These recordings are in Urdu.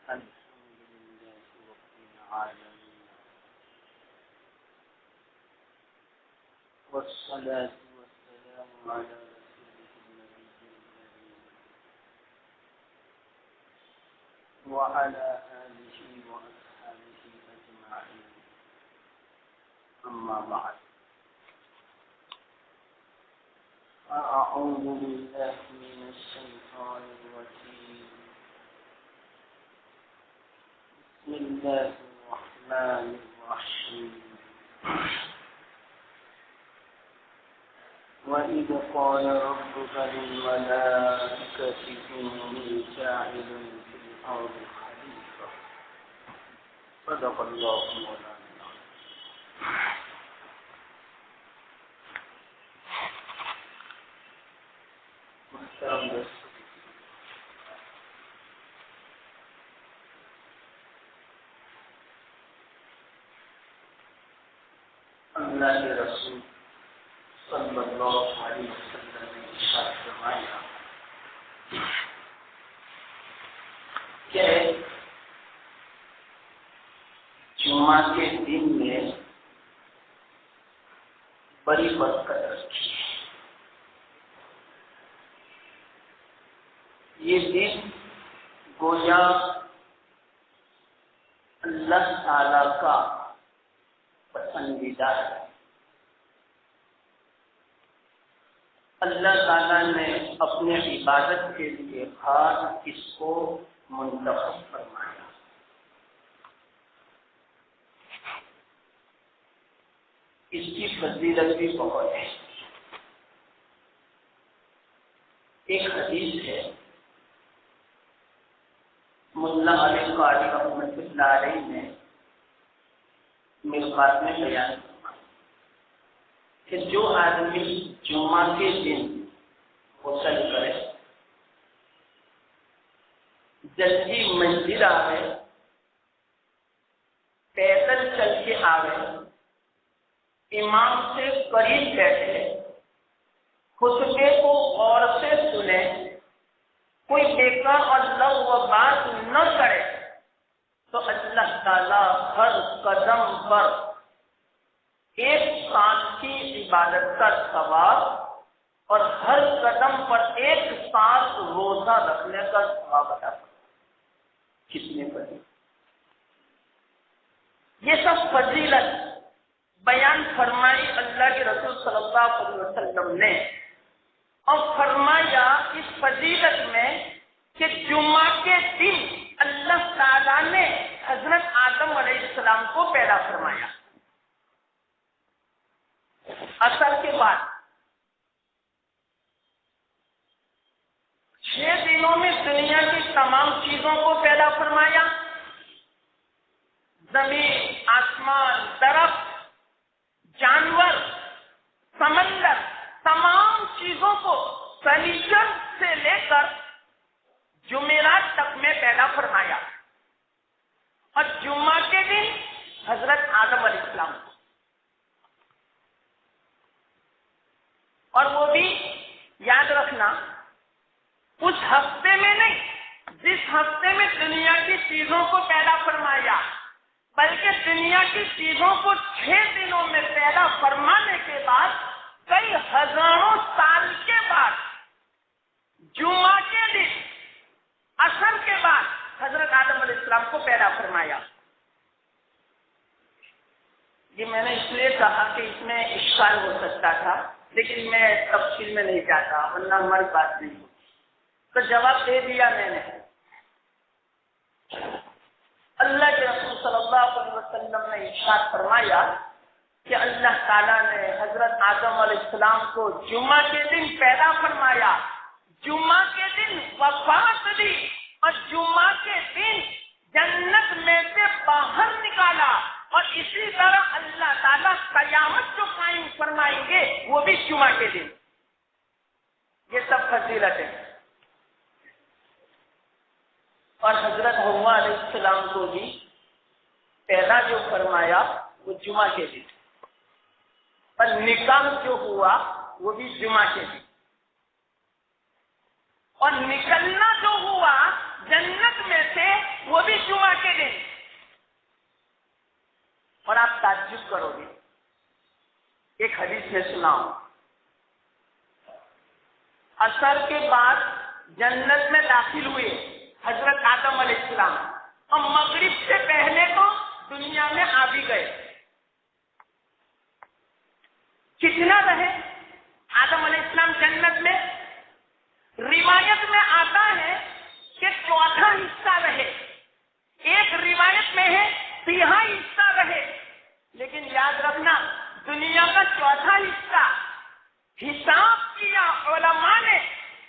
الحمد لله رب العالمين والصلاة والسلام على رسوله النبي الكريم وعلى آله وأصحابه أجمعين أما بعد أعوذ بالله من الشيطان الرجيم بسم الله الرحمن الرحيم وإذ قال ربك للملائكة إني جاعل في الأرض خليفة صدق الله مولانا محترم دوستو، اللہ کے رسول صلی اللہ علیہ وسلم نے ارشاد فرمایا کہ جمعہ کے دن میں بڑی برکت رکھی ہے۔ یہ دن گویا اللہ تعالی کا پسندیدہ ہے۔ اللہ تعالیٰ نے اپنے عبادت کے لیے خاص اس کو منتخب فرمایا۔ اس کی فضیلت بھی بہت ہے۔ ایک حدیث ہے، ملا علی قاری رحمۃ اللہ علیہ نے ملقات میں بیان کہ جو آدمی جمعہ کے دن غسل کرے، جلدی مسجد آوے، پیدل چل کے آوے، امام سے قریب بیٹھے، خطبے کو غور سے سنے، کوئی بیکار اور لغو بات نہ کرے، تو اللہ تعالی ہر قدم پر ایک سال کی عبادت کا ثواب اور ہر قدم پر ایک سال روزہ رکھنے کا ثواب عطا کرتا ہے۔ کتنے بڑی یہ سب فضیلت بیان فرمائی اللہ کے رسول صلی اللہ علیہ وسلم نے، اور فرمایا اس فضیلت میں کہ جمعہ کے دن اللہ تعالیٰ نے حضرت آدم علیہ السلام کو پیدا فرمایا۔ اثر کے بعد 6 دنوں میں دنیا کی تمام چیزوں کو پیدا فرمایا، زمین، آسمان، درخت، جانور، سمندر، تمام چیزوں کو سنیچر سے لے کر جمعرات تک میں پیدا فرمایا، اور جمعہ کے دن حضرت آدم علیہ السلام کو، اور وہ بھی یاد رکھنا اس ہفتے میں نہیں جس ہفتے میں دنیا کی چیزوں کو پیدا فرمایا، بلکہ دنیا کی چیزوں کو 6 دنوں میں پیدا فرمانے کے بعد کئی ہزاروں سال کے بعد جمعہ کے دن عصر کے بعد حضرت آدم علیہ السلام کو پیدا فرمایا۔ یہ میں نے اس لیے کہا کہ اس میں اشکال ہو سکتا تھا، لیکن میں تفصیل میں نہیں جاتا ورنہ ہماری بات نہیں ہوتی، تو جواب دے دیا میں نے۔ اللہ کے رسول صلی اللہ علیہ وسلم نے ارشاد فرمایا کہ اللہ تعالیٰ نے حضرت آدم علیہ السلام کو جمعہ کے دن پیدا فرمایا، جمعہ کے دن وفات دی، اور جمعہ کے دن جنت میں سے باہر نکالا، اور اسی طرح اللہ تعالیٰ قیامت جو قائم فرمائیں گے وہ بھی جمعہ کے دن۔ یہ سب فضیلت ہے۔ اور حضرت حوا علیہ السلام کو بھی پیدا جو فرمایا وہ جمعہ کے دن، اور نکاح جو ہوا وہ بھی جمعہ کے دن، اور نکلنا جو ہوا جنت میں سے، وہ بھی جمعہ کے دن. اور آپ تعجب کرو گے، ایک حدیث میں سناؤں، عصر کے بعد جنت میں داخل ہوئے حضرت آدم علیہ السلام، اور مغرب سے پہلے تو دنیا میں آ بھی گئے. کتنا رہے آدم علیہ السلام جنت میں؟ روایت میں آتا ہے کہ چوتھا حصہ رہے، ایک روایت میں ہے تیہائی حصہ رہے. لیکن یاد رکھنا، دنیا کا چوتھا حصہ حساب کیا علماء نے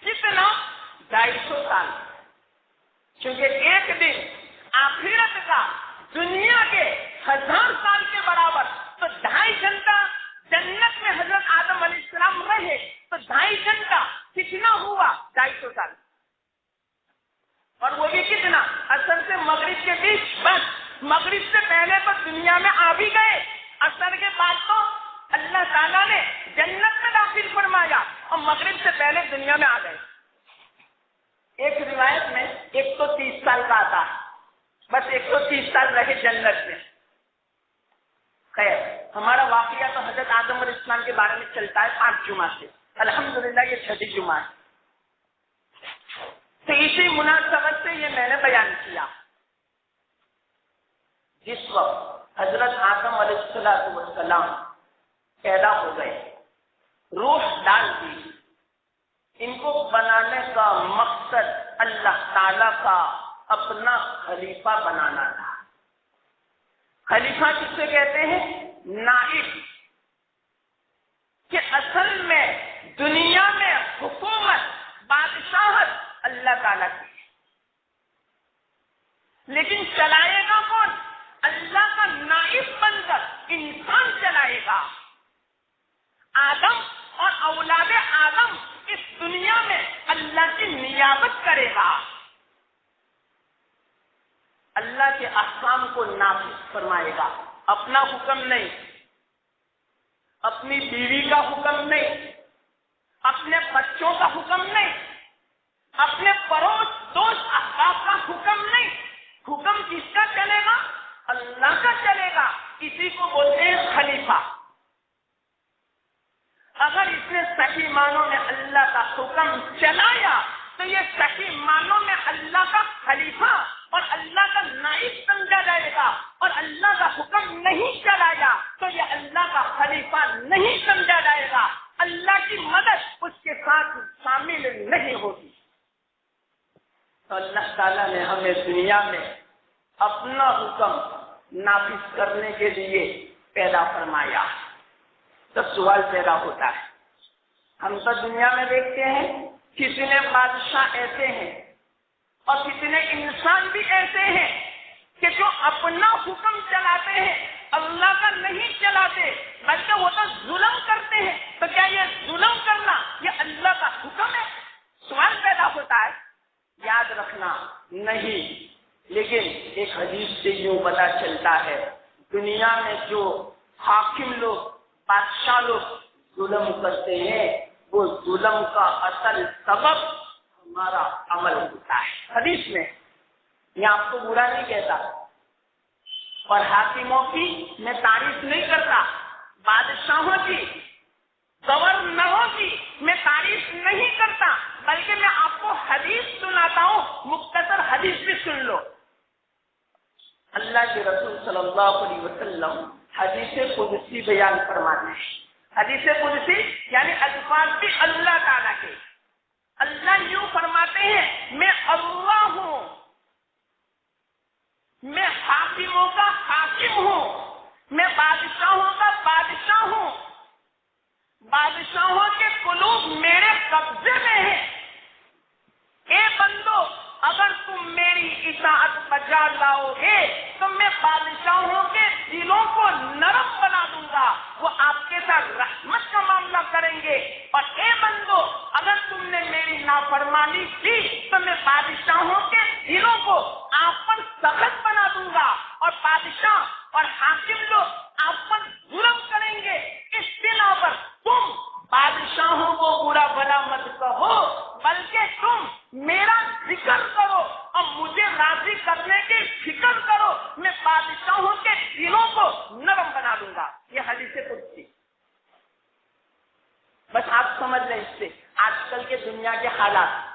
کتنا؟ 250 سال. کیونکہ ایک دن آخرت کا دنیا کے 1000 سال کے برابر. تو 2.5 گھنٹہ جنت میں حضرت آدم علیہ السلام رہے، تو 2.5 گھنٹہ کتنا ہوا؟ 250 سال. اور وہ بھی کتنا؟ عصر سے مغرب کے بیچ. بس مغرب سے پہلے تو دنیا میں آ بھی گئے، عصر کے بعد تو اللہ تعالیٰ نے جنت میں داخل فرمایا، اور مغرب سے پہلے دنیا میں آ گئے. ایک روایت میں 130 سال کا آتا ہے، بس 130 سال رہے جنت میں. خیر، ہمارا واقعہ تو حضرت آدم علیہ السلام کے بارے میں چلتا ہے 5 جمعہ سے. الحمدللہ یہ 6 جمعہ ہے. تو اسی مناسبت سے یہ میں نے بیان کیا. جس وقت حضرت آدم علیہ السلام پیدا ہو گئے، روح ڈال دی، ان کو بنانے کا مقصد اللہ تعالی کا اپنا خلیفہ بنانا تھا. خلیفہ کس سے کہتے ہیں؟ نائب. کہ اصل میں دنیا میں حکومت، بادشاہت اللہ تعالیٰ کی، لیکن چلائے گا کون؟ اللہ کا نائب بن کر انسان چلائے گا. آدم اور اولاد آدم اس دنیا میں اللہ کی نیابت کرے گا، اللہ کے احکام کو نافذ فرمائے گا. اپنا حکم نہیں، اپنی بیوی کا حکم نہیں، اپنے بچوں کا حکم نہیں، اپنے پڑوس دوست احباب کا حکم نہیں. حکم کس کا چلے گا؟ اللہ کا چلے گا. اسی کو بولتے ہیں خلیفہ. اگر اس نے صحیح معنوں میں اللہ کا حکم چلایا تو یہ صحیح معنوں میں اللہ کا خلیفہ اور اللہ کا نائب سمجھا جائے گا، اور اللہ کا حکم نہیں چلایا تو یہ اللہ کا خلیفہ نہیں سمجھا جائے گا. اللہ کی مدد اس کے ساتھ شامل نہیں ہوگی. تو اللہ تعالیٰ نے ہمیں دنیا میں اپنا حکم نافذ کرنے کے لیے پیدا فرمایا. تو سوال پیدا ہوتا ہے، ہم تو دنیا میں دیکھتے ہیں کسی نے بادشاہ ایسے ہیں اور کسی نے انسان بھی ایسے ہیں کہ جو اپنا حکم چلاتے ہیں، اللہ کا نہیں چلاتے، بلکہ وہ تو ظلم کرتے ہیں. تو کیا یہ ظلم کرنا یہ اللہ کا حکم ہے؟ سوال پیدا ہوتا ہے. یاد رکھنا نہیں، لیکن ایک حدیث سے یوں پتہ چلتا ہے دنیا میں جو حاکم لوگ، بادشاہ لوگ ظلم کرتے ہیں، وہ ظلم کا اصل سبب ہمارا عمل ہوتا ہے. حدیث میں یہ آپ کو برا نہیں کہتا، اور حاکموں کی میں تعریف نہیں کرتا، بادشاہوں کی، گورنروں کی میں تعریف نہیں کرتا، بلکہ میں آپ کو حدیث سناتا ہوں. مختصر حدیث بھی سن لو. اللہ کے رسول صلی اللہ علیہ وسلم حدیث قدسی بیان فرماتے ہیں. حدیث قدسی یعنی الفاظ بھی اللہ تعالیٰ کے. اللہ یوں فرماتے ہیں، میں اللہ ہوں، میں حاکموں کا حاکم ہوں، میں بادشاہوں کا بادشاہ ہوں، بادشاہوں کے قلوب میرے قبضے میں ہیں. اے بندو، اگر تم میری اطاعت بجا لاؤ گے تو میں بادشاہوں کے دلوں کو نرم بنا دوں گا، وہ آپ کے ساتھ رحمت کا معاملہ کریں گے. اور اے بندو، اگر تم نے میری نافرمانی کی تو میں بادشاہوں کے دلوں کو آپ پر سخت بنا دوں گا، اور بادشاہ اور حاکم لوگ آپ پر ظلم کریں گے. اس بنا پر تم بادشاہوں کو برا بھلا مت کہو، بلکہ تم میرا ذکر کرو اور سبق سمجھ لیں اس سے آج کل کے دنیا کے حالات.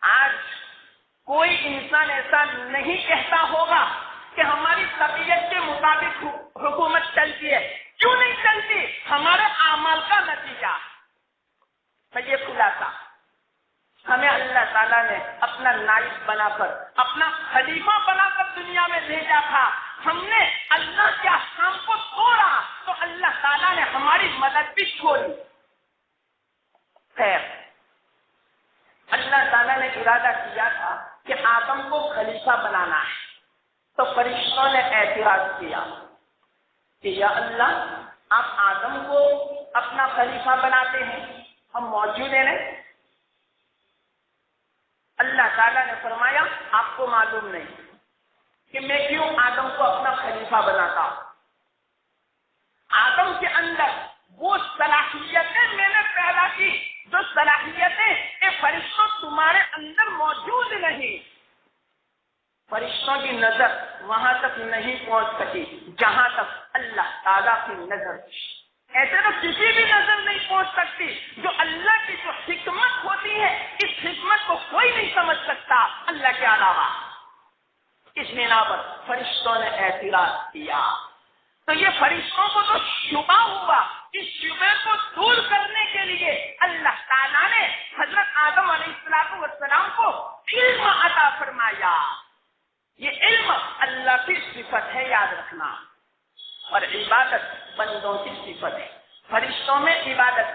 آج کوئی انسان ایسا نہیں کہتا ہوگا کہ ہماری طبیعت کے مطابق حکومت چلتی ہے. کیوں نہیں چلتی؟ ہمارے اعمال کا نتیجہ. یہ خلاصہ ہمیں اللہ تعالیٰ نے اپنا نائب بنا کر اپنا خلیفہ بنا کر دنیا میں بھیجا تھا. ہم نے اللہ کے احکام کو توڑا تو اللہ تعالیٰ نے ہماری مدد بھی چھوڑی. خیر اللہ تعالیٰ نے ارادہ کیا تھا کہ آدم کو خلیفہ بنانا ہے تو فرشتوں نے اعتراض کیا کہ یا اللہ آپ آدم کو اپنا خلیفہ بناتے ہیں ہم موجود ہیں. اللہ تعالیٰ نے فرمایا آپ کو معلوم نہیں کہ میں کیوں آدم کو اپنا خلیفہ بناتا ہوں. آدم کے اندر وہ صلاحیتیں میں نے پیدا کی جو صلاحیتیں اے فرشتوں تمہارے اندر موجود نہیں. فرشتوں کی نظر وہاں تک نہیں پہنچ سکی جہاں تک اللہ تعالیٰ کی نظر. ایسے تو کسی بھی نظر نہیں پہنچ سکتی. جو اللہ کی جو حکمت ہوتی ہے اس حکمت کو کوئی نہیں سمجھ سکتا اللہ کے علاوہ. اس بنا پر فرشتوں نے اعتراض کیا تو یہ فرشتوں کو تو شبہ ہوا. اس شبہ کو دور کرنے کے لیے اللہ تعالیٰ نے حضرت آدم علیہ السلام کو علم عطا فرمایا. یہ علم اللہ کی صفت ہے یاد رکھنا اور عبادت بندوں کی صفت ہے. فرشتوں میں عبادت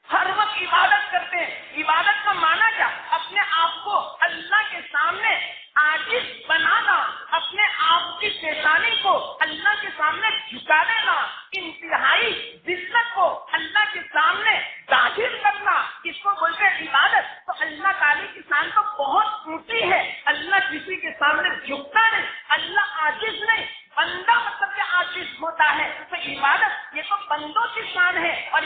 ہر وقت عبادت کرتے ہیں. عبادت کا معنی کیا؟ اپنے آپ کو اللہ کے سامنے عاجز بنانا, اپنے آپ کی پیشانی کو اللہ کے سامنے جھکا دینا, انتہائی ذلت کو اللہ کے سامنے ظاہر کرنا, اس کو بولتے ہیں عبادت. تو اللہ تعالی کی شان تو بہت اونچی ہے. اللہ کسی کے سامنے جھکتا نہیں, اللہ عاجز نہیں. بندہ مطلب کہ عاجز ہوتا ہے. تو عبادت یہ تو بندوں کی شان ہے اور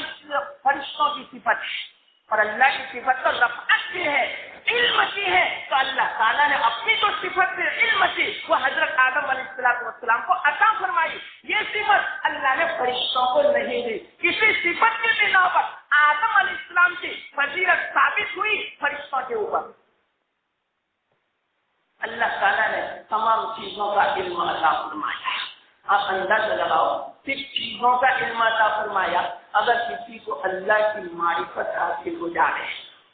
فرشتوں کی صفت ہے. اور اللہ کی صفت تو رفعت کی ہے, علم کی ہے. تو اللہ تعالیٰ نے اپنی جو صفت سے علم کی وہ حضرت آدم علیہ السلام کو عطا فرمائی. یہ صفت اللہ نے فرشتوں کو نہیں دی. کسی صفت کی بنا پر آدم علیہ السلام کی فضیلت ثابت ہوئی فرشتوں کے اوپر. اللہ تعالیٰ نے تمام چیزوں کا علم عطا فرمایا. آپ اندازہ لگاؤ صرف چیزوں کا علم عطا فرمایا. اگر کسی کو اللہ کی معرفت حاصل ہو جائے,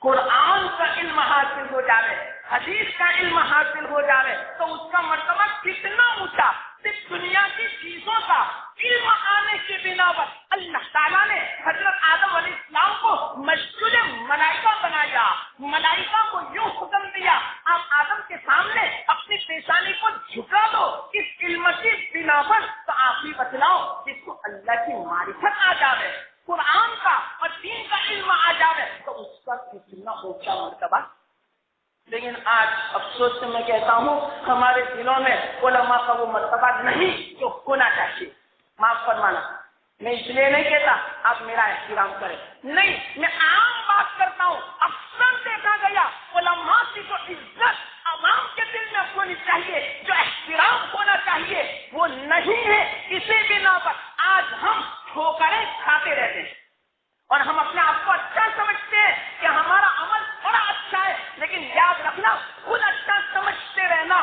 قرآن کا علم حاصل ہو جائے, حدیث کا علم حاصل ہو جائے تو اس کا مرتبہ کتنا اونچا. صرف دنیا کی چیزوں کا علم آنے کی بنا پر اللہ تعالیٰ نے حضرت آدم علیہ السلام کو مسجد ملائکہ بنایا. ملائکہ کو یوں حکم دیا آپ آدم کے سامنے اپنی پیشانی کو جھکا دو. اس علم کی بنا پر تو آپ ہی بتلاؤ جس کو اللہ کی معرفت آ جائے, قرآن کا اور دین کا علم آ جائے تو اس کا کتنا اونچا مرتبہ. لیکن آج افسوس سے میں کہتا ہوں ہمارے دلوں میں علماء کا وہ مرتبہ نہیں جو ہونا چاہیے. معاف فرمانا, میں اس لیے نہیں کہتا آپ میرا احترام کریں, نہیں, میں عام بات کرتا ہوں. اکثر دیکھا گیا علماء کی جو عزت عوام کے دل میں ہونی چاہیے, جو احترام ہونا چاہیے وہ نہیں ہے. اسی بنا پر آج ہم ٹھوکریں کھاتے رہتے ہیں اور ہم اپنے آپ کو اچھا سمجھتے ہیں کہ ہمارا عمل بڑا اچھا ہے. لیکن یاد رکھنا خود اچھا سمجھتے رہنا.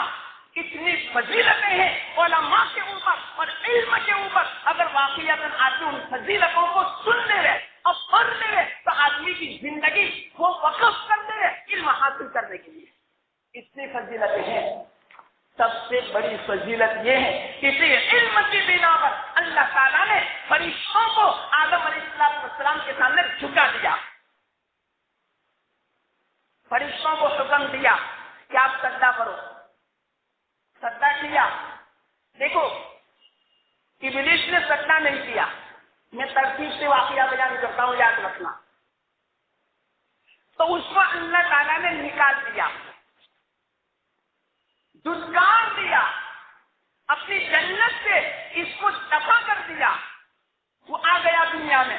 اتنی فضیلتیں ہیں علماء کے اوپر اور علم کے اوپر. اگر واقعات آدمی ان فضیلتوں کو سننے رہے اور پڑھنے رہے تو آدمی کی زندگی وہ وقف کر دے علم حاصل کرنے کے لیے. اتنی فضیلتیں ہیں. سب سے بڑی فضیلت یہ ہے کسی علم کی بنا پر اللہ تعالیٰ نے فرشتوں کو آدم علیہ السلام کے سامنے جھکا دیا. فرشتوں کو حکم دیا کہ آپ سجدہ کرو. سجدہ کیا. دیکھو ابلیس نے سجدہ نہیں کیا. میں ترتیب سے واقعہ بیان کرتا ہوں, یاد رکھنا. تو اس کو اللہ تعالیٰ نے نکال دیا, دھتکار دیا, اپنی جنت سے اس کو دفع کر دیا. وہ آ گیا دنیا میں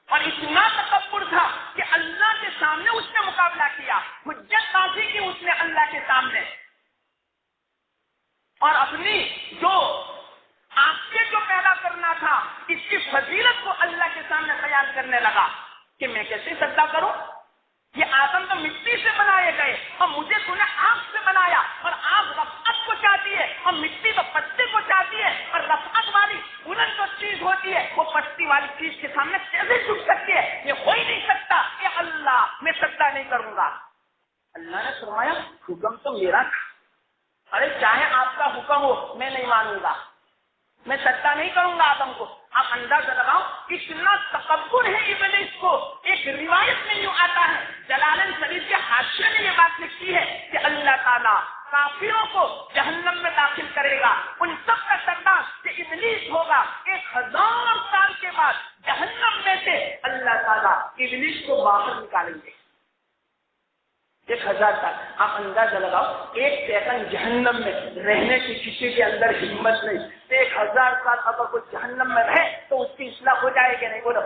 اور اتنا تکبر تھا کہ اللہ کے سامنے اس نے مقابلہ کیا, حجت بازی کی اس نے اللہ کے سامنے, اور اپنی جو آپ سے جو پیدا کرنا تھا اس کی فضیلت کو اللہ کے سامنے بیان کرنے لگا کہ میں کیسے سجدہ کروں؟ یہ آدم تو مٹی سے بنائے گئے اور مجھے تو نے آگ سے بنایا، اور آگ رفعت کو چاہتی ہے اور مٹی تو پستی کو چاہتی ہے، اور رفعت والی بلند جو چیز ہوتی ہے وہ پستی والی چیز کے سامنے کیسے جھک سکتی ہے؟ یہ ہو ہی نہیں سکتا کہ اللہ میں سجدہ نہیں کروں گا۔ اللہ نے فرمایا حکم تو میرا تھا، ارے چاہے آپ کا حکم ہو میں نہیں مانوں گا، میں سجدہ نہیں کروں گا آدم کو۔ آپ اندازہ لگاؤ کتنا تکبر ہے ابلیس کو۔ ایک روایت میں یوں آتا ہے، جلالین شریف کے حاشیے میں یہ بات لکھی ہے کہ اللہ تعالیٰ کافروں کو جہنم میں داخل کرے گا، ان سب کا سردار کہ ابلیس ہوگا۔ 1000 سال کے بعد جہنم میں سے اللہ تعالیٰ ابلیس کو باہر نکالیں گے۔ 1000 سال، آپ اندازہ لگاؤ، ایک سیکنڈ جہنم میں رہنے کی کسی کے اندر ہمت نہیں، 1000 سال اگر کوئی جہنم میں رہے تو اس کی اصلاح ہو جائے کہ نہیں؟ بولو۔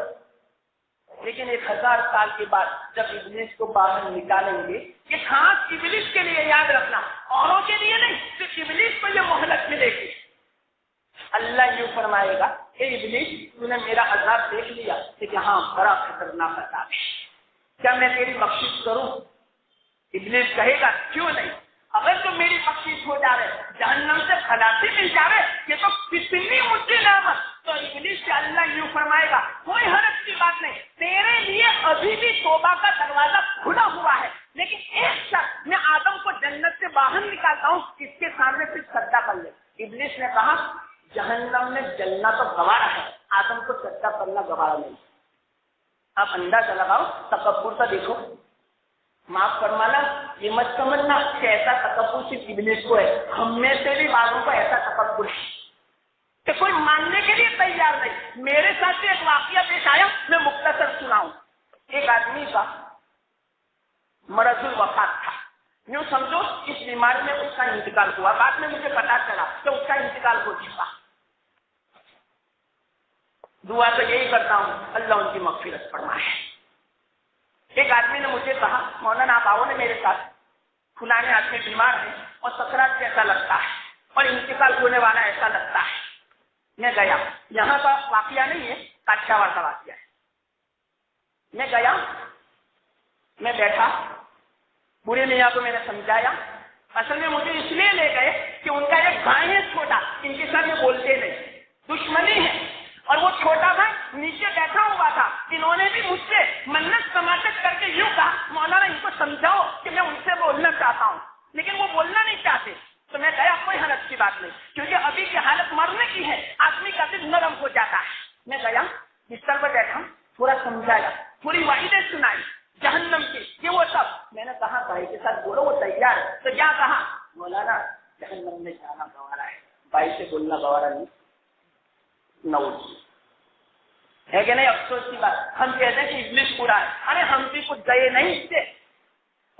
لیکن 1000 سال کے بعد جب ابلیس کو باہر نکالیں گے، یہ خاص ابلیس کے لیے یاد رکھنا، اوروں کے لیے نہیں، صرف ابلیس کو یہ مہلت ملے گی۔ اللہ یوں فرمائے گا اے ابلیس تو نے میرا عذاب دیکھ لیا کہ ہاں بڑا خطرناک عذاب ہے، کیا میں تیری بخشش کروں؟ ابلیس کہے گا کیوں نہیں، اگر تو میری بخشش ہو جائے، جہنم سے خلاصی مل جائے، یہ تو کتنی اونچی نعمت۔ تو ابلیس سے اللہ یوں فرمائے گا کوئی حرج کی بات نہیں، تیرے لیے ابھی بھی توبہ کا دروازہ کھلا ہوا ہے، لیکن ایک شخص میں آدم کو جنت سے باہر نکالتا ہوں، اس کے سامنے صرف سجدہ کر لے۔ ابلیس نے کہا جہنم میں جلنا تو گوارا ہے، آدم کو سجدہ کرنا گوارا نہیں۔ آپ اندازہ لگاؤ، تکبر تو دیکھو، معاف فرمانا یہ مت سمجھنا کہ ایسا تکبر صرف ابلیس کو ہے، ہم میں سے بھی بعضوں کو ایسا تکبر ہے کہ کوئی ماننے کے لیے تیار نہیں۔ میرے ساتھ ایک واقعہ پیش آیا، میں مختصر سناؤں۔ ایک آدمی کا مرض الوفات تھا، یوں سمجھو اس بیماری میں اس کا انتقال ہوا، بعد میں مجھے پتا چلا کہ اس کا انتقال ہو چکا۔ دعا تو یہی کرتا ہوں اللہ ان کی مغفرت فرمائے۔ ایک آدمی نے مجھے کہا مولانا آپ آؤ نا میرے ساتھ، فلانے آدمی بیمار ہے اور سکرات جیسا لگتا ہے اور انتقال ہونے والا ایسا لگتا ہے۔ میں گیا، یہاں کا واقعہ نہیں ہے، کاٹھیاواڑ کا واقعہ ہے۔ میں گیا، میں بیٹھا، بوڑھے میاں کو میں نے سمجھایا، اصل میں مجھے اس لیے لے گئے کہ ان کا ایک بھائی ہے چھوٹا، ان کے ساتھ یہ بولتے نہیں، دشمنی ہے، اور وہ چھوٹا بھائی نیچے بیٹھا ہوا تھا۔ انہوں نے بھی مجھ سے منت سماجت کر کے یوں کہا مولانا ان کو سمجھاؤ کہ میں ان سے بولنا چاہتا ہوں، لیکن وہ بولنا نہیں چاہتے۔ تو میں کہا کوئی حرج کی بات نہیں، کیونکہ ابھی کی حالت مرنے کی ہے، آدمی کا دل نرم ہو جاتا ہے۔ میں گیا، بستر پر بیٹھا، پورا سمجھایا، پوری وعیدیں سنائی جہنم کی، یہ وہ سب۔ میں نے کہا بھائی کے ساتھ بولو، وہ تیار ہے۔ تو کیا کہا مولانا جہنم میں جانا گوارا ہے، بھائی سے بولنا گوارا نہیں۔ نوز ہے کہ نہیں؟ افسوس کی بات، ہم کہتے ہیں کہ ابلیس پورا ہے، ارے ہم بھی کچھ گئے نہیں اس سے۔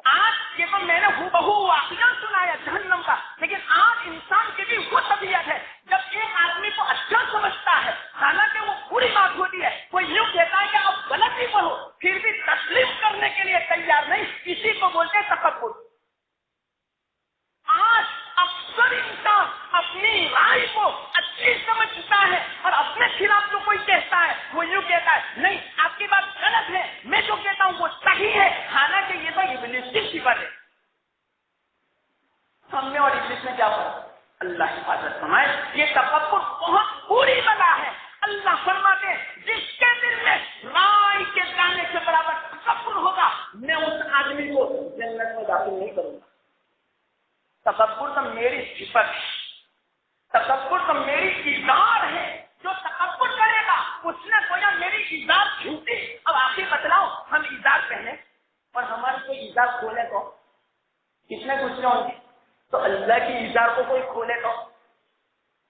آج یہ تو میں نے ہو واقعہ سنایا جہنم کا، لیکن آج انسان کی بھی وہ طبیعت ہے جب ایک آدمی کو اچھا سمجھتا ہے، حالانکہ وہ پوری بات ہوتی ہے، وہ یوں کہتا ہے کہ اب غلطی پر ہو، پھر بھی تسلیم کرنے کے لیے تیار نہیں، اسی کو بولتے ہیں تکبر۔ آج اکثر انسان اپنی رائے کو اچھی سمجھتا ہے اور اپنے خلاف جو کوئی کہتا ہے وہ یوں کہتا ہے نہیں آپ کی بات غلط ہے، میں جو کہتا ہوں وہ صحیح ہے، حالانکہ یہ تو ابلیس کی صفت ہے۔ ہم نے اور ابلیس میں کیا فرق؟ اللہ حفاظت فرمائے، یہ تکبر بہت بری بلا ہے۔ اللہ فرماتے ہیں جس کے دل میں رائے کے دانے سے برابر تکبر ہوگا میں اس آدمی کو جنت میں داخل نہیں کروں گا۔ تکبر تو میری صفت ہے، تکبر تو میری ایزار ہے، جو تکبر کرے گا اس نے گویا میری ایزار جھوٹی۔ اب آخر بتلاؤ، ہم ایزار پہنے اور ہماری کوئی ایزار کھولے تو کس نے کچھ ہوں گی؟ تو اللہ کی ایزار کو کوئی کھولے تو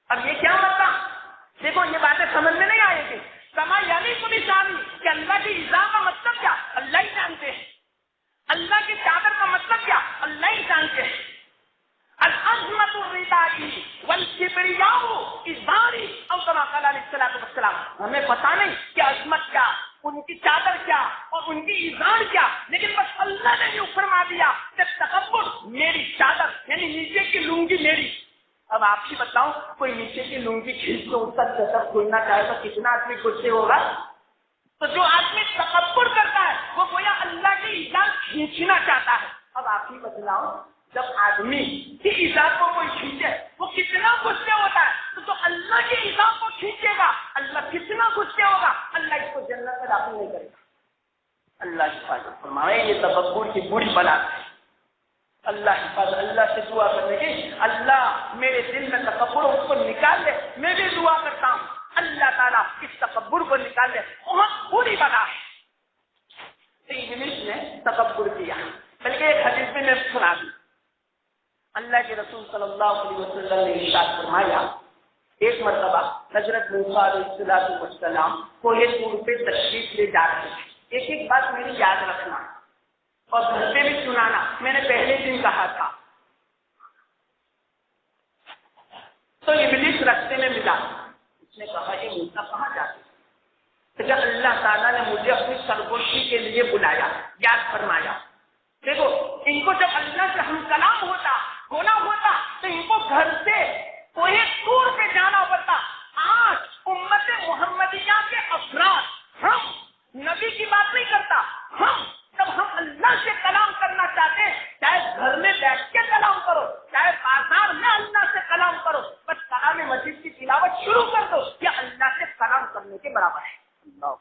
اب یہ کیا مطلب؟ دیکھو یہ باتیں سمجھ میں نہیں آئے گی۔ سما یعنی کو بھی شامل کہ اللہ کی ایزار کا مطلب کیا اللہ ہی جانتے ہیں، اللہ کی چادر کا مطلب کیا اللہ ہی جانتے ہیں۔ العظمت الردائی والکبریاء ازاری او کما قال علیہ الصلوۃ والسلام۔ ہمیں پتہ نہیں کہ عظمت کیا، ان کی چادر کیا اور ان کی ازار کیا، لیکن بس اللہ نے یوں فرما دیا کہ تکبر میری چادر یعنی نیچے کی لنگی میری۔ اب آپ آپ ہی بتاؤ کوئی نیچے کی لنگی کھینچ تو اس کا جسد کھولنا چاہے تو کتنا آدمی غصے ہوگا؟ تو جو آدمی تکبر کرتا ہے وہ گویا اللہ کی ایجاد کھینچنا چاہتا ہے. اب آپ ہی بتلاؤ جب آدمی کی ایجاد کو کوئی کھینچے وہ کتنا غصے ہوتا ہے، تو جو اللہ کی ایجاد کو کھینچے گا اللہ کتنا غصے ہوگا. اللہ اس کو جنت میں داخل نہیں کرے گا. اللہ حفاظت فرمائے. یہ تکبر کی بری بلا ہے. اللہ حفاظت. اللہ سے دعا کرنے کی اللہ میرے دل میں تکبر اس کو نکال دے. میں بھی دعا کرتا ہوں اللہ تعالیٰ اس تکبر کو نکال دے. بہت بری بلا ہے. ابلیس نے تکبر کیا. بلکہ ایک حدیث میں سنا دی. اللہ کے رسول صلی اللہ علیہ وسلم نے ارشاد فرمایا ایک مرتبہ حضرت موسیٰ علیہ السلام کوہ طور پہ تشریف لے جا رہے ہیں. ایک ایک بات میری یاد رکھنا اور گھر پہ بھی سنانا. میں نے پہلے دن کہا تھا. تو ابلیس راستے میں ملا. اس نے کہا یہ موسیٰ کہاں جاتے؟ تو جب اللہ تعالیٰ نے مجھے اپنی سرگوشی کے لیے بلایا یاد فرمایا. دیکھو ان کو جب اللہ سے ہم کلام ہونا ہوتا تو ان کو گھر سے کوئی دور پہ جانا پڑتا. آج امت محمدیہ کے افراد ہم نبی کی بات نہیں کرتا. ہم جب ہم اللہ سے کلام کرنا چاہتے ہیں چاہے گھر میں بیٹھ کے کلام کرو چاہے بازار میں اللہ سے کلام کرو بس کلام مجید کی تلاوت شروع کر دو. یہ اللہ سے کلام کرنے کے برابر ہے. اللہ.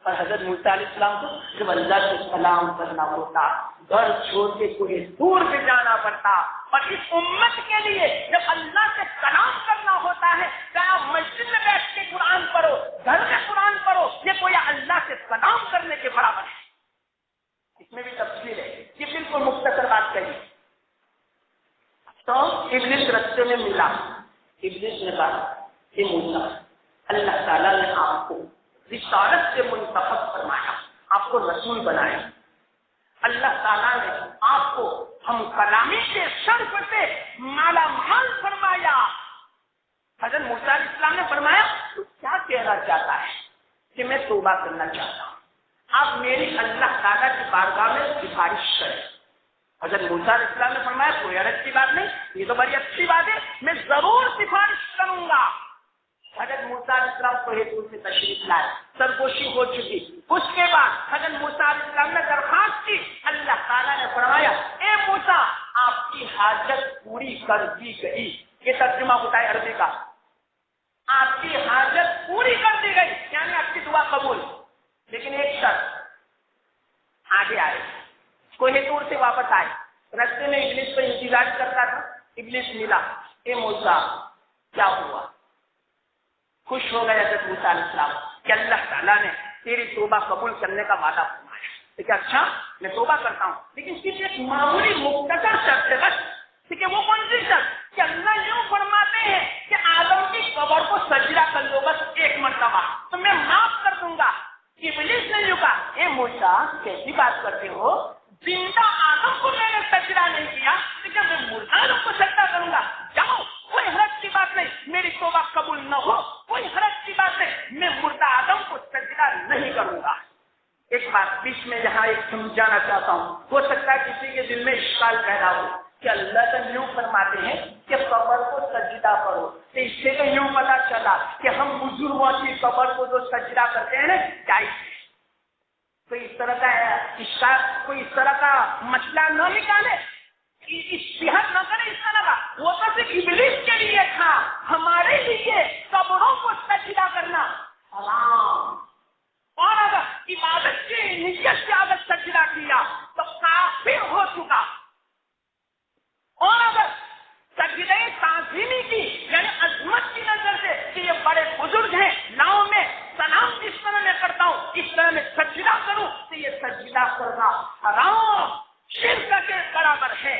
اور حضرت موسیٰ علیہ السلام کو جب اللہ سے کلام کرنا ہوتا گھر چھوڑ کے کوئی دور پہ جانا پڑتا. اور اس امت کے لیے جب اللہ سے کلام کرنا ہوتا ہے چاہے آپ مسجد میں بیٹھ کے قرآن پڑھو گھر میں قرآن پڑھو یہ کوئی اللہ سے کلام کرنے کے برابر ہے. اس میں بھی تفصیل ہے. یہ بالکل مختصر بات کہی. تو ابلیس رستے میں ملا. ابلیس نے کہا کہ موسیٰ اللہ تعالیٰ نے آپ کو رسالت سے منتخب فرمایا آپ کو رسول بنایا. اللہ تعالیٰ نے آپ کو ہم کلامی کے شرف سے مالا مال فرمایا. حضرت موسیٰ علیہ السلام نے فرمایا تو کیا کہنا چاہتا ہے کہ میں توبہ کرنا چاہتا ہوں. آپ میری اللہ تعالیٰ کی بارگاہ میں سفارش کریں. حضرت موسیٰ علیہ السلام نے فرمایا کوئی حرج کی بات نہیں یہ تو بڑی اچھی بات ہے میں ضرور سفارش کروں گا. حضرت موسیٰ علیہ السلام کوہ طور سے تشریف لائے. سرگوشی ہو چکی. اس کے بعد حضرت موسیٰ علیہ السلام نے درخواست کی. اللہ تعالیٰ نے فرمایا اے موسیٰ آپ کی حاجت پوری کر دی گئی. یہ ترجمہ ہوتا ہے عربی کا. آپ کی حاجت پوری کر دی گئی یعنی آپ کی دعا قبول. لیکن ایک شرط آگے آئے. کوہ طور سے واپس آئے. راستے میں ابلیس پر انتظار کرتا تھا. ابلیس ملا. اے موسیٰ کیا ہوا؟ خوش ہو گئے حضرت موسیٰ علیہ السلام کہ اللہ تعالیٰ نے تیری توبہ قبول کرنے کا وعدہ فرمایا. ٹھیک ہے اچھا میں توبہ کرتا ہوں لیکن صرف ایک معمولی مختصر شرط ہے بس. ٹھیک ہے وہ کون سی شرط کہ اللہ یوں فرماتے ہیں کہ آدم کی قبر کو سجدہ کر لو بس ایک مرتبہ تو میں معاف کر دوں گا. ابلیس نے جو کہا اے موسیٰ کیسی بات کرتے ہو زندہ آدم کو میں نے سجدہ نہیں کیا لیکن میں مردہ آدم کو سجدہ کروں گا. جاؤ کوئی حرج کی بات نہیں میری توبہ قبول نہ ہو کوئی حرج کی بات نہیں میں مردہ آدم کو سجدہ نہیں کروں گا. ایک بات بیچ میں یہاں ایک سمجھانا چاہتا ہوں. ہو سکتا ہے کسی کے دل میں اشکال پیدا ہو کہ اللہ تو یوں فرماتے ہیں کہ قبر کو سجدہ کرو تو اس سے تو یوں پتا چلا کہ ہم بزرگوں کی قبر کو جو سجدہ کرتے ہیں نا جائز. کوئی اس طرح کا اشکال کوئی اس طرح کا مسئلہ نہ نکالے اشتہار نہ کرے. اس طرح کا وہ تو صرف ابلیس کے لیے تھا. ہمارے لیے قبروں کو سجدہ کرنا حرام. اور اگر عبادت کی نیت سے اگر سجدہ کیا تو کافر ہو چکا. اور اگر سجدہ تعظیمی کی یعنی عظمت کی نظر سے کہ یہ بڑے بزرگ ہیں لاؤ میں سلام جس طرح میں کرتا ہوں اس طرح میں سجدہ کروں تو یہ سجدہ کرنا حرام شرک کے برابر ہے.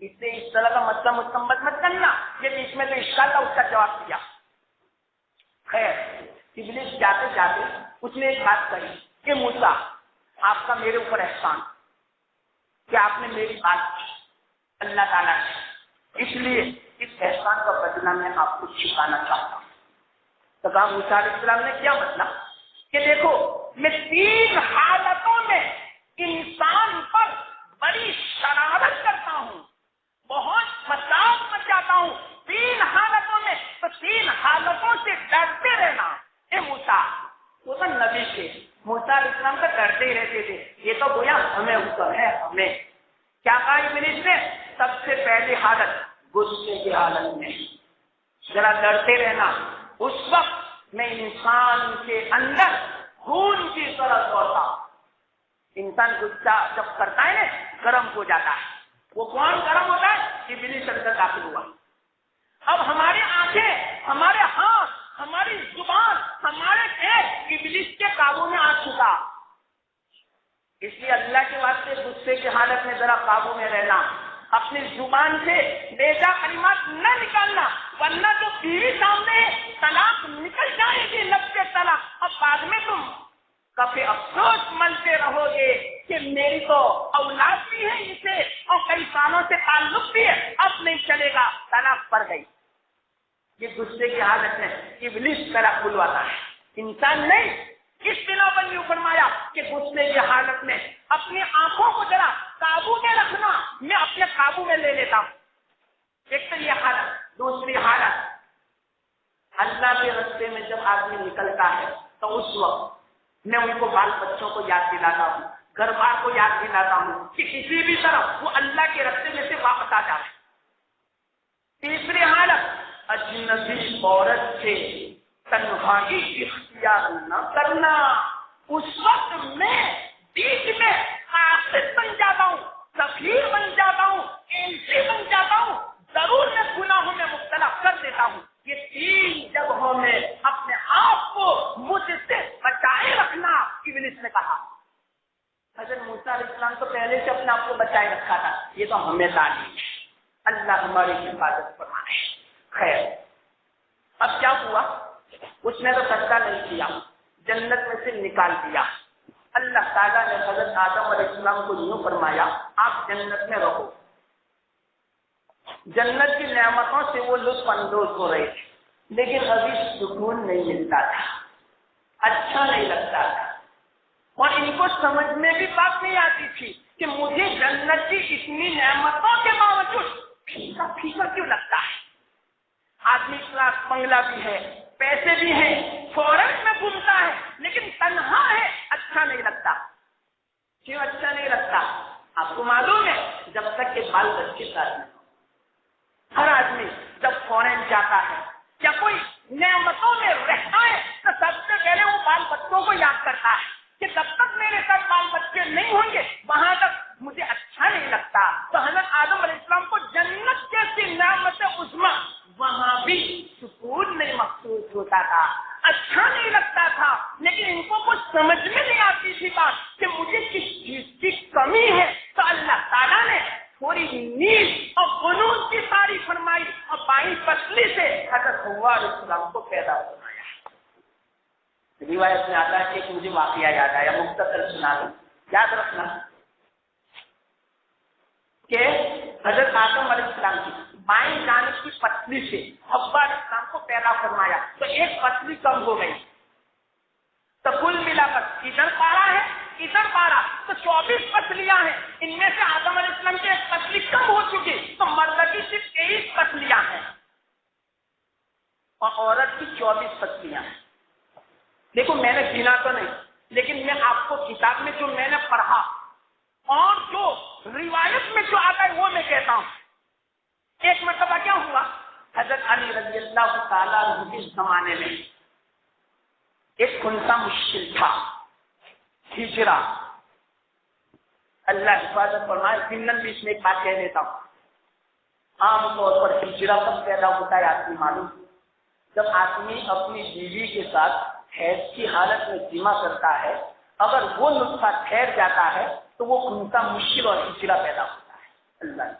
اس نے اس طرح کا مسئلہ مستمت مت کرنا. یہ اس میں تو اشکال تھا اس کا جواب دیا. خیر ابلیس جاتے جاتے اس نے ایک بات کہی کہ موسیٰ آپ کا میرے اوپر احسان کہ آپ نے میری بات اللہ تعالیٰ سے اس لیے اس احسان کا بدلہ میں آپ کو چکانا چاہتا ہوں. تو کہا موسیٰ علیہ السلام نے کیا مطلب کہ دیکھو میں 3 حالتوں میں انسان پر بڑی شرارت کرتا ہوں بہت فساد مچاتا ہوں. تین حالتوں میں، تو تین حالتوں سے ڈرتے رہنا۔ اے موسیٰ، وہ تو نبی تھے، موسیٰ علیہ السلام کا ڈرتے ہی رہتے تھے، یہ تو گویا ہمیں حکم ہے۔ ہمیں کیا کہا ابلیس نے؟ سب سے پہلی حالت غصے کی حالت میں ذرا ڈرتے رہنا۔ اس وقت میں انسان کے اندر خون کی طرح دوڑتا۔ انسان غصہ جب کرتا ہے نا گرم ہو جاتا ہے۔ وہ کون گرم ہوتا ہے؟ ابلیس اندر داخل ہوا۔ اب ہماری آنکھیں، ہمارے ہاتھ، ہماری زبان، ہمارے پیٹ ابلیس کے قابو میں آ چکا۔ اس لیے اللہ کے واسطے غصے کی حالت میں ذرا قابو میں رہنا، اپنی زبان سے بیجا کلمات نہ نکالنا، ورنہ تو بیوی سامنے طلاق نکل جائے گی، لب سے طلاق، اب بعد میں تم کبھی افسوس ملتے رہو گے کہ میری تو اولاد بھی ہے اسے اور کئی سالوں سے تعلق بھی ہے، اب نہیں چلے گا، طلاق پڑ گئی۔ یہ غصے کی حالت میں ابلیس طلاق بلواتا ہے، انسان نہیں۔ اس بنا پر یوں فرمایا کہ غصے کی حالت میں اپنی آنکھوں کو ذرا قابو میں رکھنا، میں اپنے قابو میں لے لیتا ہوں۔ ایک تو یہ حالت۔ دوسری حالت، اللہ کے راستے میں جب آدمی نکلتا ہے تو اس وقت میں ان کو بال بچوں کو یاد دلاتا ہوں، گھر بار کو یاد دلاتا ہوں کہ کسی بھی طرح وہ اللہ کے راستے میں سے واپس آ جائے۔ تیسری حالت، اجنبی عورت سے تنہائی اختیار نہ کرنا۔ اس وقت میں بیچ میں قاصد بن جاتا ہوں، سفیر بن جاتا ہوں، MC بن جاتا ہوں، ضرور میں گناہوں میں مبتلا کر دیتا ہوں۔ یہ تین جگہوں میں اپنے آپ کو مجھ سے بچائے رکھنا ابلیس نے کہا۔ حضرت موسیٰ علیہ السلام تو پہلے سے اپنے آپ کو بچائے رکھا تھا، یہ تو ہمیں تعلیم ہے، اللہ ہماری حفاظت فرمائے۔ خیر، اب کیا ہوا؟ اس نے تو سجدہ نہیں کیا، جنت میں سے نکال دیا۔ اللہ تعالیٰ نے حضرت آدم علیہ السلام کو یوں فرمایا، آپ جنت میں رہو۔ جنت کی نعمتوں سے وہ لطف اندوز ہو رہے تھے، لیکن ابھی سکون نہیں ملتا تھا، اچھا نہیں لگتا تھا، اور ان کو سمجھ میں بھی بات نہیں آتی تھی کہ مجھے جنت کی اتنی نعمتوں کے باوجود پھیکا پھیکا کیوں لگتا ہے۔ آدمی کا بنگلہ بھی ہے، پیسے بھی ہیں، فورن میں گھومتا ہے، لیکن تنہا ہے، اچھا نہیں لگتا۔ کیوں اچھا نہیں لگتا؟ آپ کو معلوم ہے، جب تک کہ بال بچے ساتھ میں، ہر آدمی جب فورن جاتا ہے یا کوئی نعمتوں میں رہتا ہے تو سب سے پہلے وہ بال بچوں کو یاد کرتا ہے کہ جب تک میرے ساتھ بال بچے نہیں ہوں گے وہاں تک مجھے اچھا نہیں لگتا۔ تو حضرت آدم علیہ السلام کو جنت جیسی نعمت عظمی وہاں بھی سکون نہیں محسوس ہوتا تھا، اچھا نہیں لگتا تھا، لیکن ان کو کچھ سمجھ میں نہیں آتی تھی بات کہ مجھے کس چیز کی کمی ہے۔ تو اللہ تعالیٰ نے تھوڑی نیند اور فنون کی تعریف فرمائی اور بائیں پسلی سے حضرت حوا علیہ السلام کو پیدا فرمایا۔ روایت میں آتا ہے کہ مجھے واقعہ یاد آیا، مختصر سنا دوں، یاد رکھنا کہ حضرت آدم علیہ السلام کی بائیں جانب کی پسلی سے حوا علیہ السلام کو پیدا فرمایا تو ایک پسلی کم ہو گئی، تو کل ملا کر ادھر 12 ہے، ادھر 12، تو 24 پسلیاں ہیں۔ ان میں سے آدم علیہ السلام کی ایک پسلی کم ہو چکی تو مرد کی صرف 23 پسلیاں ہیں اور عورت کی 24 پسلیاں ہیں۔ دیکھو میں نے گنا تو نہیں، لیکن میں آپ کو کتاب میں جو میں نے پڑھا اور جو روایت میں جو آتا ہے وہ میں کہتا ہوں۔ ایک مرتبہ کیا ہوا، حضرت علی رضی اللہ تعالیٰ عنہ کے زمانے میں ایک خنثی مشکل تھا، ہجرا۔ اللہ حفاظت فرمائے، ضمن بھی اس میں ایک بات کہہ دیتا ہوں، عام طور پر ہجرا کب پیدا ہوتا ہے آدمی معلوم؟ جب آدمی اپنی بیوی کے ساتھ حیض کی حالت میں جمع کرتا ہے، اگر وہ نطفہ ٹھہر جاتا ہے تو وہ خنثی مشکل اور ہجرا پیدا ہوتا ہے۔ اللہ،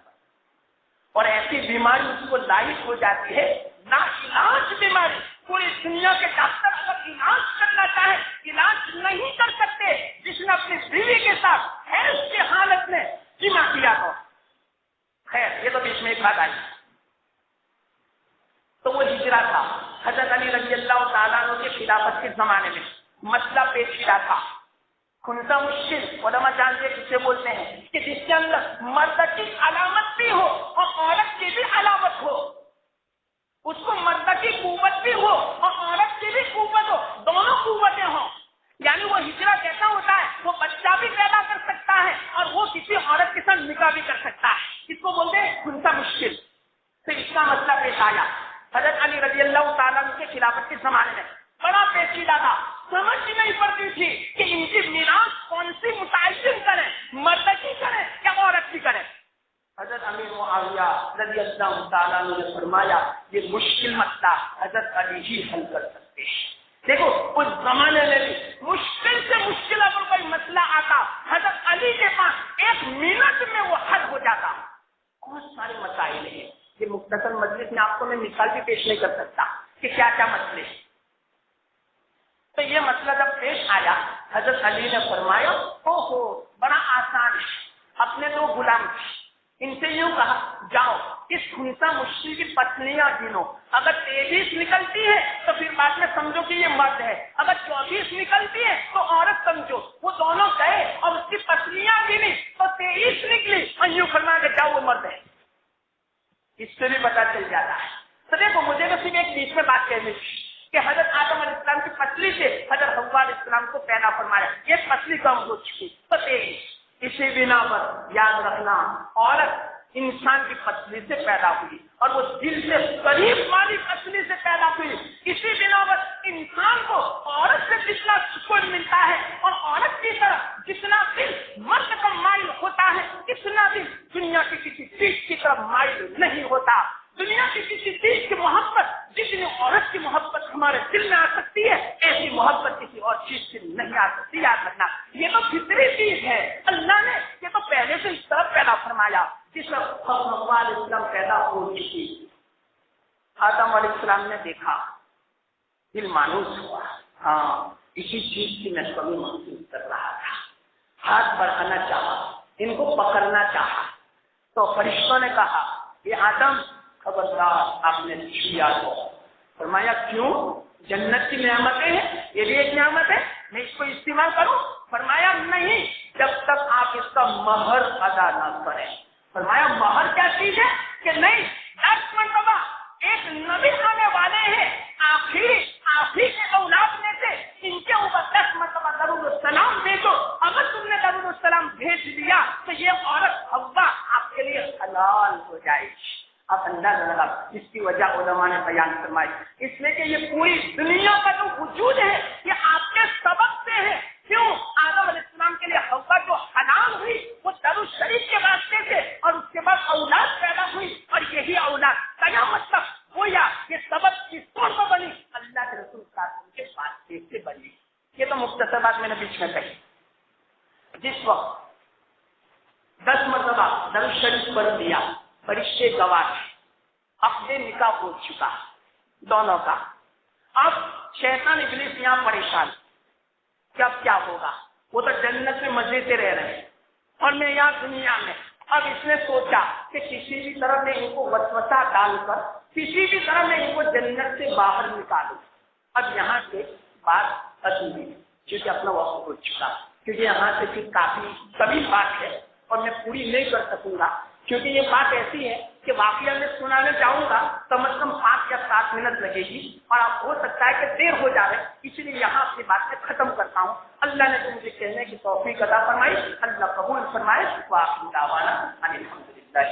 اور ایسی بیماری اس کو لاحق ہو جاتی ہے، نا علاج بیماری۔ پوری دنیا کے ڈاکٹر اگر علاج کرنا چاہے علاج نہیں کر سکتے جس نے اپنی بیوی کے ساتھ حیض کی حالت میں جمع کیا تو۔ خیر، یہ تو بیچ میں ایک بات آئی، تو وہ ہجرا تھا۔ حضرت علی رضی اللہ تعالیٰ عنہ کے خلافت کے زمانے میں مسئلہ پیش کیا تھا، خنثی مشکل، علماء جانتے ہیں کسے بولتے ہیں، کہ جس کے اندر مرد کی علامت بھی ہو اور عورت کی بھی علامت ہو۔ اس کو مرد کی قوت بھی ہو اور عورت کی بھی قوت ہو، دونوں قوتیں ہوں، یعنی وہ ہجرہ کیسا ہوتا ہے، وہ بچہ بھی پیدا کر سکتا ہے اور وہ کسی عورت کے ساتھ نکاح بھی کر سکتا ہے، اس کو بولتے ہیں خنثی مشکل۔ پھر اس کا مسئلہ پیش آیا حضرت علی رضی اللہ تعالیٰ عنہ کے خلافت کے زمانے میں، بڑا پیچیدہ تھا، سمجھ نہیں پڑتی تھی کہ ان کی میراث کون سی متعین کرے، مرد کی کرے یا عورت کی کرے۔ حضرت امیر معاویہ رضی اللہ تعالیٰ عنہ نے فرمایا یہ مشکل مسئلہ حضرت علی ہی حل کر سکتے ہیں۔ دیکھو اس زمانے میں بھی مشکل سے مشکل اگر کوئی مسئلہ آتا حضرت علی کے پاس 1 منٹ میں وہ حل ہو جاتا۔ بہت سارے مسائل ہیں، یہ مختصر مجلس میں آپ کو میں مثال بھی پیش نہیں کر سکتا کہ کیا کیا مسئلے ہیں۔ تو یہ مسئلہ جب پیش آیا حضرت علی نے فرمایا اوہو بڑا آسان ہے، اپنے 2 غلام ان سے یوں کہا جاؤ اس خنثی مشکل کی پتلیاں گنو، اگر 23 نکلتی ہے تو پھر بعد میں سمجھو کہ یہ مرد ہے، اگر 24 نکلتی ہے تو عورت سمجھو۔ وہ دونوں گئے اور اس کی پتلیاں گنی تو 23 نکلی اور یوں فرمایا کہ جاؤ وہ مرد ہے۔ اس سے بھی پتا چل جاتا ہے۔ تو دیکھو مجھے تو صرف ایک بیچ میں بات کہنی تھی کہ حضرت آدم علیہ السلام کی پتلی سے حضرت حوا علیہ السلام کو پیدا فرمایا، یہ پتلی کم ہو چکی تو 23۔ اسی بنا پر یاد رکھنا عورت انسان کی پتلی سے پیدا ہوئی اور وہ دل سے قریب والی پتلی سے پیدا ہوئی، اسی بنا پر انسان کو عورت سے جتنا سکون ملتا ہے اور عورت کی طرف جتنا دل مرد کا مائل ہوتا ہے اتنا دل دنیا کی کسی چیز کی طرف مائل نہیں ہوتا۔ دنیا کی کسی چیز کی محبت جتنی عورت کی محبت ہمارے دل میں آ سکتی ہے ایسی محبت کسی اور چیز سے نہیں آ سکتی۔ یاد رکھنا یہ تو فطری چیز ہے، اللہ نے یہ تو پہلے سے اس طرح پیدا فرمایا جس وقت حوا علیہ السلام پیدا ہو چکی، آدم علیہ السلام نے دیکھا دل مانوس ہوا، ہاں اسی چیز کی میں کمی محسوس کر رہا تھا، ہاتھ بڑھانا چاہا، ان کو پکڑنا چاہا تو فرشتوں نے کہا یہ آدم خبردار آپ نے چھویا تو۔ فرمایا کیوں؟ جنت کی نعمتیں ہیں، یہ بھی ایک نعمت ہے، میں اس کو استعمال کروں؟ فرمایا نہیں جب تک آپ اس کا مہر ادا نہ کریں۔ فرمایا مہر کیا چیز ہے کہ نہیں 10 مرتبہ ایک نبی آنے والے ہیں آخری کے اولاد میں سے ان کے اوپر 10 مرتبہ درود السلام بھیجو، اگر تم نے درود السلام بھیج دیا تو یہ عورت حوا آپ کے لیے حلال ہو جائے گی۔ آپ اندازہ لگا اس کی وجہ علماء نے بیان فرمائی، اس لیے کہ یہ پوری دنیا کا جو وجود ہے یہ آپ کے سبب سے ہے۔ کیوں؟ آدم علیہ السلام کے لیے حوا جو حلال ہوئی وہ درود شریف کے واسطے سے اور اس کے بعد اولاد پیدا ہوئی اور یہی اولاد قیامت تک گویا یہ سبب کس طور پر بنی؟ اللہ کے رسول صلی اللہ علیہ وسلم کے واسطے سے بنی۔ یہ تو مختصر بات میں نے بیچ میں کہی۔ جس وقت 10 مرتبہ درود شریف پڑھ دیا فرشتے گواہ اب سے نکاح ہو چکا دونوں کا، اب شیطان ابلیس یہاں پریشان کہ اب کیا ہوگا، وہ تو جنت میں مزے سے رہ رہے ہیں اور میں یہاں دنیا میں۔ اب اس نے سوچا کہ کسی بھی طرح میں ان کو وسوسہ ڈال کر کسی بھی طرح میں ان کو جنت سے باہر نکالوں۔ اب یہاں سے بات ادھوری کیونکہ اپنا وقت ہو چکا، کیونکہ یہاں سے پھر کافی طویل بات ہے اور میں پوری نہیں کر سکوں گا، کیونکہ یہ بات ایسی ہے کہ واقعہ میں سنانے جاؤں گا کم از کم 5 یا 7 منٹ لگے گی اور اب ہو سکتا ہے کہ دیر ہو جائے، اس لیے یہاں اپنی بات میں ختم کرتا ہوں۔ اللہ نے مجھے کہنے کی توفیق عطا فرمائی، اللہ قبول فرمائے۔ وآخر دعوانا ان الحمدللہ۔